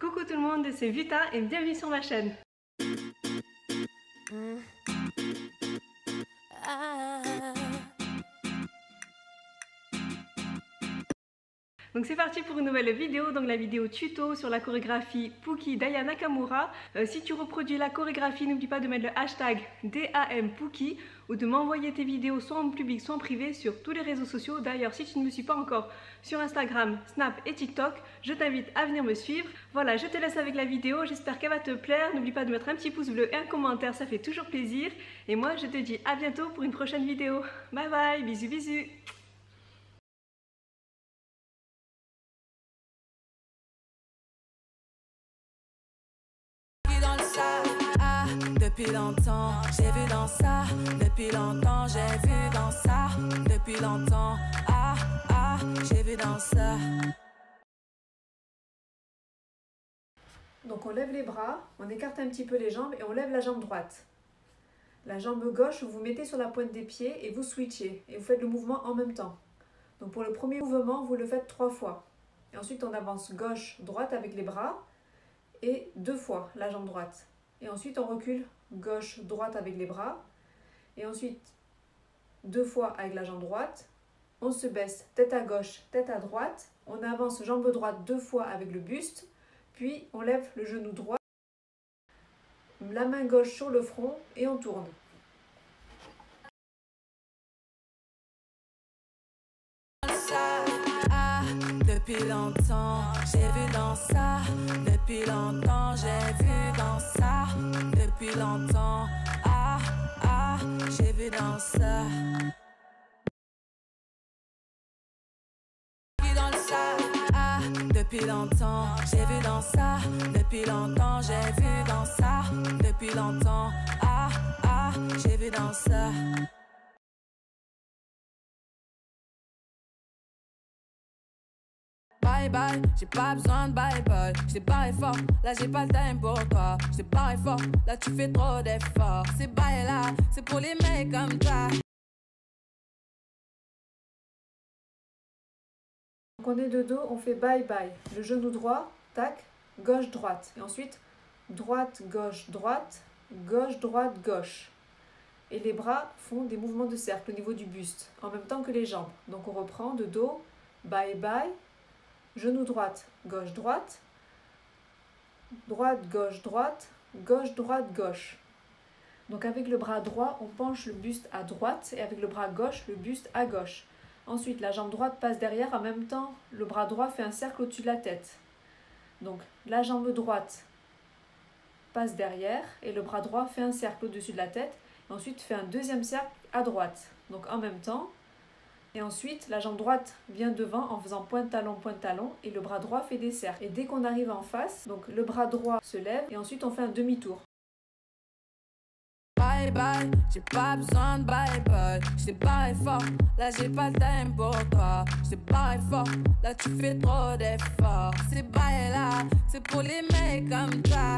Coucou tout le monde, c'est Vita et bienvenue sur ma chaîne. Donc c'est parti pour une nouvelle vidéo, donc la vidéo tuto sur la chorégraphie Pookie d'Aya Nakamura. Si tu reproduis la chorégraphie, n'oublie pas de mettre le hashtag DAMPookie ou de m'envoyer tes vidéos soit en public soit en privé sur tous les réseaux sociaux. D'ailleurs, si tu ne me suis pas encore sur Instagram, Snap et TikTok, je t'invite à venir me suivre. Voilà, je te laisse avec la vidéo, j'espère qu'elle va te plaire. N'oublie pas de mettre un petit pouce bleu et un commentaire, ça fait toujours plaisir. Et moi, je te dis à bientôt pour une prochaine vidéo. Bye bye, bisous bisous. Depuis longtemps, j'ai vu dans ça. Depuis longtemps, j'ai vu dans ça. Depuis longtemps, j'ai vu dans ça. Donc on lève les bras, on écarte un petit peu les jambes et on lève la jambe droite. La jambe gauche, vous mettez sur la pointe des pieds et vous switchez. Et vous faites le mouvement en même temps. Donc pour le premier mouvement, vous le faites 3 fois. Et ensuite on avance gauche-droite avec les bras et 2 fois la jambe droite. Et ensuite on recule gauche-droite avec les bras. Et ensuite 2 fois avec la jambe droite. On se baisse tête à gauche, tête à droite. On avance jambe droite 2 fois avec le buste. Puis on lève le genou droit. La main gauche sur le front et on tourne. Depuis longtemps, j'ai vu dans ça. Depuis longtemps, j'ai vu dans ça. Depuis longtemps, j'ai vu dans ça. Depuis longtemps, j'ai vu dans ça. Depuis longtemps, j'ai vu dans ça. Depuis longtemps, j'ai vu dans ça. Bye bye, j'ai pas besoin de bye bye. J't'ai barré fort, là j'ai pas le time pour toi. J't'ai barré fort, là tu fais trop d'efforts. C'est bye là, c'est pour les mecs comme toi. Donc on est de dos, on fait bye bye. Le genou droit, tac, gauche droite. Et ensuite droite, gauche, droite, gauche, droite, gauche. Et les bras font des mouvements de cercle au niveau du buste, en même temps que les jambes. Donc on reprend de dos, bye bye. Genou droite, gauche, droite, droite, gauche, droite, gauche, droite, gauche. Donc avec le bras droit, on penche le buste à droite et avec le bras gauche, le buste à gauche. Ensuite, la jambe droite passe derrière, en même temps, le bras droit fait un cercle au-dessus de la tête. Donc la jambe droite passe derrière et le bras droit fait un cercle au-dessus de la tête. Et ensuite, fait un deuxième cercle à droite. Donc en même temps. Et ensuite, la jambe droite vient devant en faisant pointe-talon et le bras droit fait des cercles. Et dès qu'on arrive en face, donc le bras droit se lève et ensuite on fait un demi-tour. Bye bye, j'ai pas besoin de bye bye. J't'ai barré fort, là j'ai pas le time pour toi. J't'ai barré fort, là tu fais trop d'efforts. C'est bye là, c'est pour les mecs comme toi.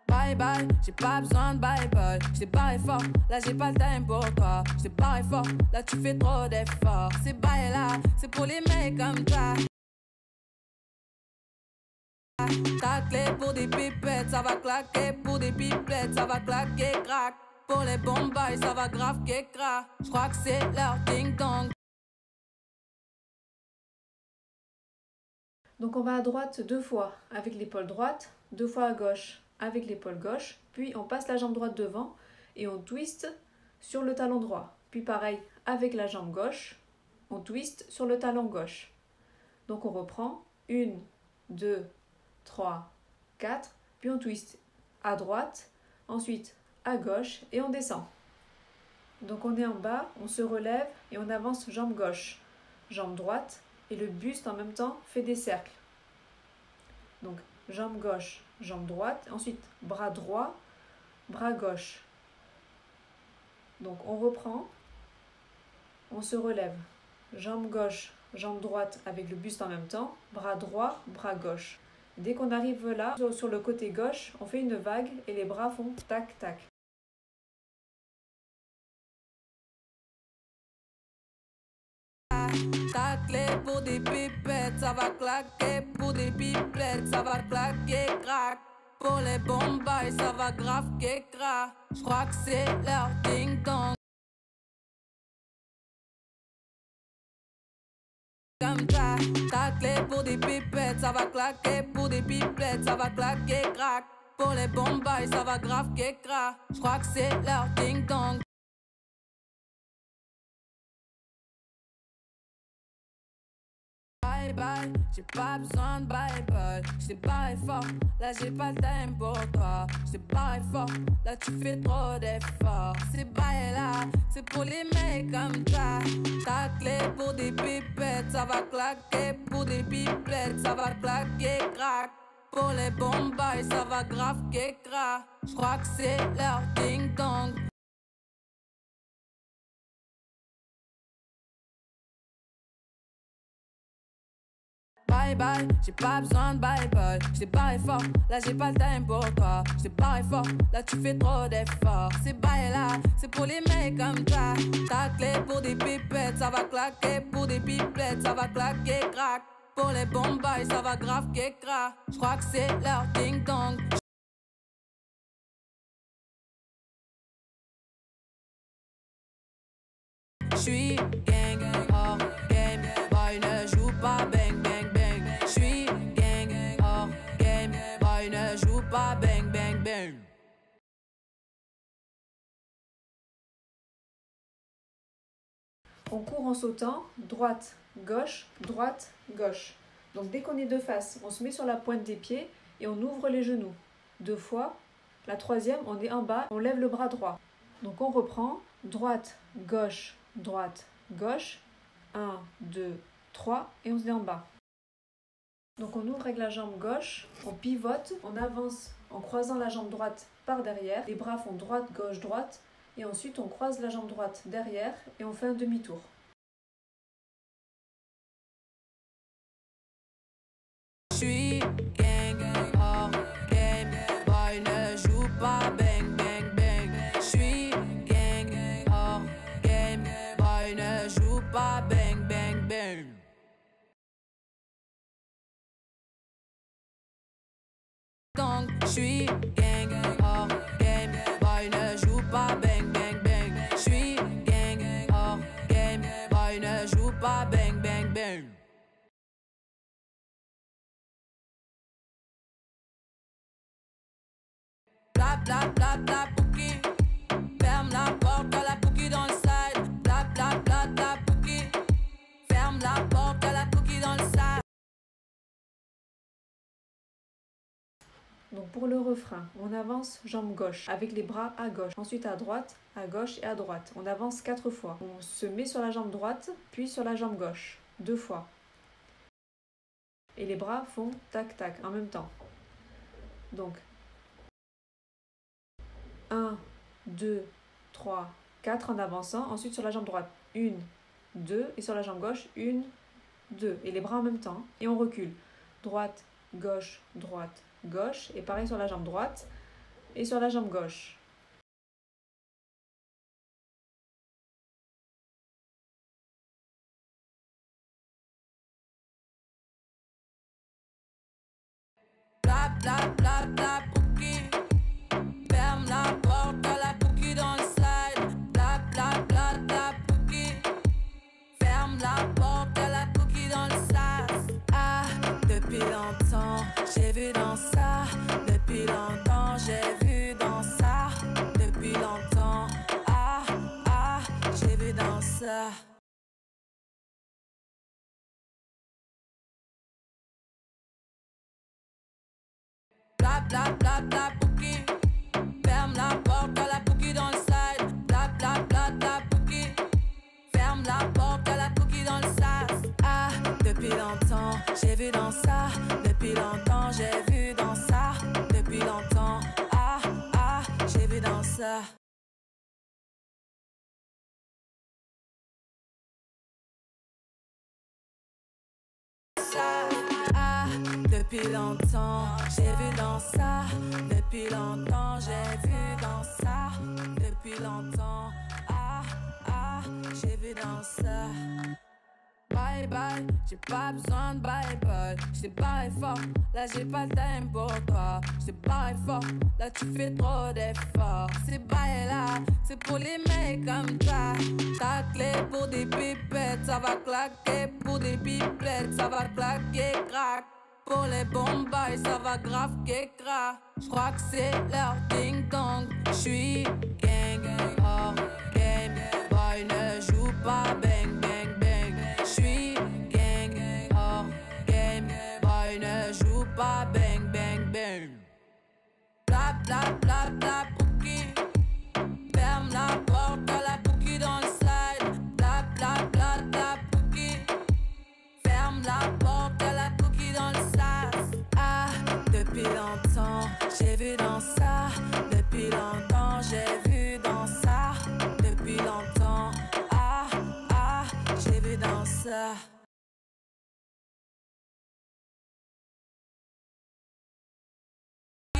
Bye bye, j'ai pas besoin de bye bye. J't'ai barré fort, là j'ai pas le time pour toi. J't'ai barré fort, là tu fais trop d'efforts. C'est bye là, c'est pour les mecs comme toi. Ta clé pour des pipettes, ça va claquer. Pour des pipettes, ça va claquer, crack. Pour les bombes, ça va grave qu'écra. J'crois que c'est leur ding dong. Donc on va à droite 2 fois avec l'épaule droite, 2 fois à gauche avec l'épaule gauche, puis on passe la jambe droite devant et on twist sur le talon droit. Puis pareil avec la jambe gauche, on twist sur le talon gauche. Donc on reprend 1, 2, 3, 4, puis on twist à droite, ensuite à gauche et on descend. Donc on est en bas, on se relève et on avance jambe gauche, jambe droite et le buste en même temps fait des cercles. Donc jambe gauche, jambe droite, ensuite bras droit, bras gauche. Donc on reprend, on se relève, jambe gauche, jambe droite avec le buste en même temps, bras droit, bras gauche. Dès qu'on arrive là, sur le côté gauche, on fait une vague et les bras font tac tac. ta clé pour des pipettes, ça va claquer pour des pipettes, ça va claquer, crack. Pour les bombes, ça va grave qu'écra. J'crois que c'est leur ding-dong. Comme ça, ta clé pour des pipettes, ça va claquer pour des pipettes, ça va claquer, crack. Pour les bombes, ça va grave qu'écra. J'crois que c'est leur ding-dong. Bye bye, j'ai pas besoin de bye bye. J't'ai barré fort, là j'ai pas le time pour toi. J't'ai barré fort, là tu fais trop d'efforts. C'est bye là, c'est pour les mecs comme ça. Ta clé pour des pipettes, ça va claquer pour des pipettes, ça va claquer, crack. Pour les bombes, ça va grave qu'écra. J'crois que c'est leur ding dong. Bye bye, j'ai pas besoin de bye bye. J't'ai barré fort, là j'ai pas le time pour toi. J't'ai barré fort, là tu fais trop d'efforts. C'est bye là, c'est pour les mecs comme ça. Ta clé pour des pipettes, ça va claquer pour des pipettes, ça va claquer, crack. Pour les bombes, ça va grave qu'écra. J'crois que c'est leur ding dong. J'suis gang, hors game, boy ne joue pas bang bang bang. J'suis gang, hors game, boy ne joue pas bang bang bang. On court en sautant, droite, gauche, droite, gauche. Donc dès qu'on est de face, on se met sur la pointe des pieds et on ouvre les genoux. 2 fois. La troisième, on est en bas, on lève le bras droit. Donc on reprend, droite, gauche, droite, gauche. 1, 2, 3 et on se met en bas. Donc on ouvre avec la jambe gauche, on pivote, on avance en croisant la jambe droite par derrière. Les bras font droite, gauche, droite. Et ensuite on croise la jambe droite derrière et on fait un demi-tour. J'suis gang, hors game, boy ne joue pas bang bang bang. J'suis gang, hors game, boy ne joue pas bang bang bang. Donc j'suis gang, hors game, boy ne joue pas bang bang bang. J'suis gang, hors game, boy ne joue pas bang bang bang. Bla bla bla bla pouki. Ferme la porte à la pouki dans le side. Bla bla bla bla pouki. Ferme la porte à la pouki dans le side. Donc pour le refrain, on avance jambe gauche avec les bras à gauche, ensuite à droite, à gauche et à droite. On avance 4 fois. On se met sur la jambe droite, puis sur la jambe gauche, 2 fois. Et les bras font tac tac en même temps. Donc 1, 2, 3, 4 en avançant, ensuite sur la jambe droite, 1, 2 et sur la jambe gauche, 1, 2 et les bras en même temps. Et on recule, droite, gauche, droite, gauche et pareil sur la jambe droite et sur la jambe gauche. Bla bla bla bla pouki. Ferme la porte à la pouki dans le side. Bla bla bla bla pouki. Ferme la porte à la pouki dans le sas. Ah, depuis longtemps, j'ai vu dans ça. Depuis longtemps, j'ai vu dans ça. Depuis longtemps, ah, ah, j'ai vu dans ça. Bla bla bla bla pouki. Ferme la porte à la pouki dans le side. Bla bla bla bla pouki. Ferme la porte à la pouki dans le sas. Ah, depuis longtemps, j'ai vu dans ça. Depuis longtemps, j'ai vu dans ça. Depuis longtemps, ah, ah, j'ai vu dans ça. Ah, depuis longtemps, j'ai vu dans ça. Depuis longtemps, j'ai vu dans ça. Depuis longtemps, ah, ah, j'ai vu dans ça. Bye bye bye, j'ai pas besoin de bye bye. J't'ai barré fort, là j'ai pas le time pour toi. J't'ai barré fort, là tu fais trop d'efforts. C'est bye là, c'est pour les mecs comme ça. Ta clé pour des pipettes, ça va claquer. Pour des pipettes, ça va claquer, crack. Pour les bombes, ça va grave qu'écra. J'crois que c'est leur ding dong. J'suis gang, hors game. Boy ne joue pas bang bang bang. J'suis gang, hors game. Boy ne joue pas bang bang bang. Bla bla bla bla Pookie. Ferme la porte à la Pookie dans le slide. Bla bla bla bla Pookie. Ferme la porte à la Pookie dans le sas. Ah, depuis longtemps, j'ai vu dans ça. Depuis longtemps, j'ai vu dans ça. Depuis longtemps, ah, ah, j'ai vu dans ça.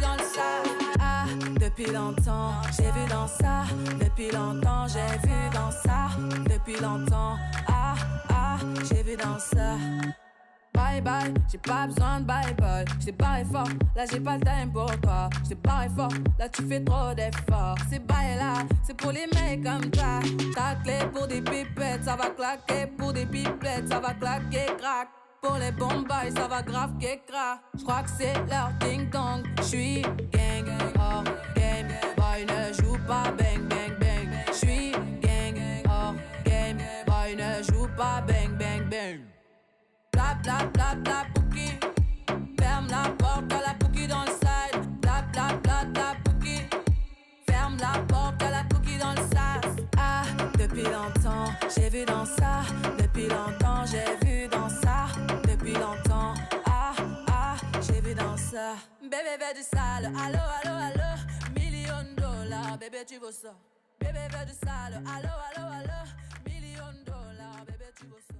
Dans le sas. Ah, depuis longtemps, j'ai vu dans ça. Depuis longtemps, j'ai vu dans ça. Depuis longtemps, ah, ah, j'ai vu dans ça. Bye bye, j'ai pas besoin de bye bye. J't'ai barré fort, là j'ai pas le time pour toi. J't'ai barré fort, là tu fais trop d'efforts. C'est bye là, c'est pour les mecs comme ça. Ta clé pour des pipettes, ça va claquer. Pour des pipettes, ça va claquer, crack. Pour les bombes, ça va grave qu'écra. J'crois que c'est leur ding dong. J'suis gang, hors game. Boy ne joue pas bang bang bang. J'suis gang, hors game. Boy ne joue pas bang bang bang. Bla bla bla bla Pookie. Ferme la porte à la Pookie dans le side. Bla bla bla bla Pookie. Ferme la porte à la Pookie dans le sas. Ah, depuis longtemps, j'ai vu dans ça. Depuis longtemps, j'ai vu dans ça. Depuis longtemps, ah, ah, j'ai vu dans ça. Bébé veut du sale, allo, allo, allo. $1,000,000, bébé tu veux ça. Bébé veut du sale, allo, allo, allo. $1,000,000, bébé tu veux ça.